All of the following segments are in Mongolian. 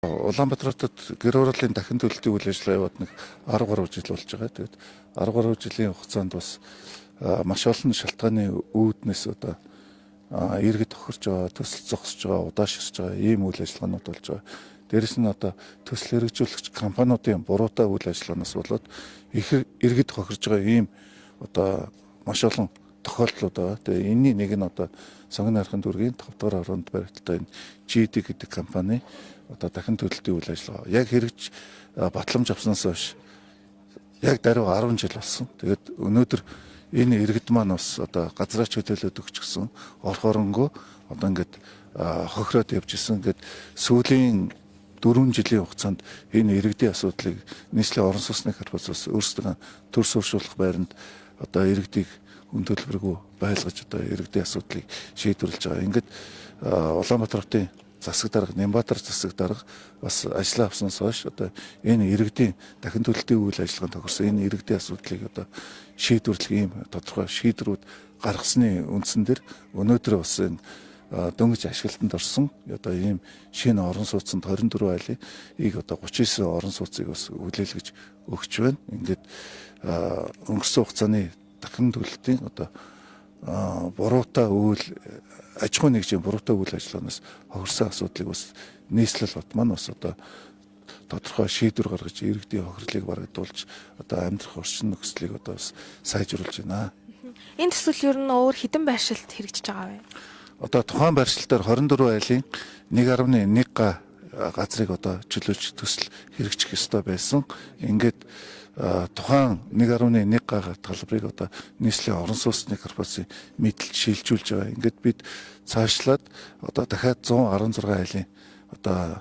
Улаанбаатар хотод гэр ороллын дахин төлөлтийн үйл ажиллагаа яваад нэг 13 жил болж байгаа. Тэгээд 13 жилийн хугацаанд бас маш олон шалтгааны үүднээс одоо иргэд тохирч байгаа, төсөл зогсож байгаа, удаашрж байгаа ийм үйл ажиллагаанууд болж байгаа. Дээрэс нь одоо төсөл хэрэгжүүлэгч компаниудын буруутай үйл ажиллагаанаас болоод иргэд тохирж байгаа ийм одоо маш олон тохиолдлууд байгаа. Тэгээ энэний нэг нь одоо Сонгон найрхан дүүргийн 5 дугаар ороонд баригдсан энэ GD гэдэг компани одоо дахин төлөлтийн үйл ажиллагаа яг хэрэгж батламж авснаас хойш яг даруй 10 жил болсон. Тэгээд өнөөдөр энэ иргэд маань бас одоо газраач хөтөлөд өгч гисэн орхоронго одоо ингээд хохироод явж исэн. Ингээд сүүлийн 4 жилийн хугацаанд энэ иргэдийн асуудлыг нийслэлийн орон сууцны корпорацаас өөрсдөө төр суурьшуулах байранд одоо иргэдийг үн төлбөргүй байлгаж одоо иргэдийн асуудлыг шийдвэрлэж байгаа. Ингээд Улаанбаатар хотын засаг дарга, Нямбатар засаг дарга бас ажиллаа авснаас хойш одоо энэ иргэдийн дахин төлөлтийн үйл ажиллагаанд тохирсон энэ иргэдийн асуудлыг одоо шийдвэрлэх ийм тодорхой шийдвэрүүд гаргасны үндсэн дээр өнөөдөр бас энэ дөнгөж ашиглалтанд орсон одоо ийм шинэ орон сууцнд 24 айлыг одоо 39 орон сууцыг бас хүлээлгэж өгч байна. Ингээд өнгөрсөн хугацааны дахин төлөлтийн одоо буруутай үйл аж ахуй нэгжийн буруутай үйл ажиллагаанаас хохирсон асуудлыг бас нийслэл бот маань бас одоо тодорхой шийдвэр гаргаж иргэдийн хохирлыг барагдуулж одоо амьдрах орчин нөхцөлийг одоо бас сайжруулж байна. Энэ төсөл ер нь өөр хэдэн байршилд хэрэгжиж байгаа вэ? Одоо тухайн байршилтаар 24 айлын 1.1 га газрыг одоо чөлөөж төсөл хэрэгжих ёстой байсан. Ингээд тухайн 1.1 га талбарыг одоо нийслэлийн орон сууцны корпорацийн мэдэлд шилжүүлж байгаа. Ингээд бид цаашлаад одоо дахиад 116 айлын одоо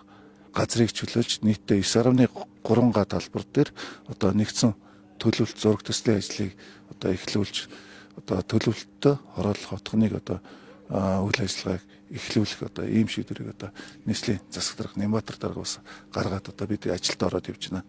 газрыг чөлөөлж нийтдээ 9.3 га талбар дээр одоо нэгдсэн төлөвлөлт зураг төслийн ажлыг одоо эхлүүлж одоо төлөвлөлтөд хороолох утганыг одоо үйл ажиллагааг эхлүүлэх одоо ийм шийдвэрийг одоо нийслэлийн засаг дарга Нямбатар дарга бас гаргаад одоо бид ажилд ороод явж байна.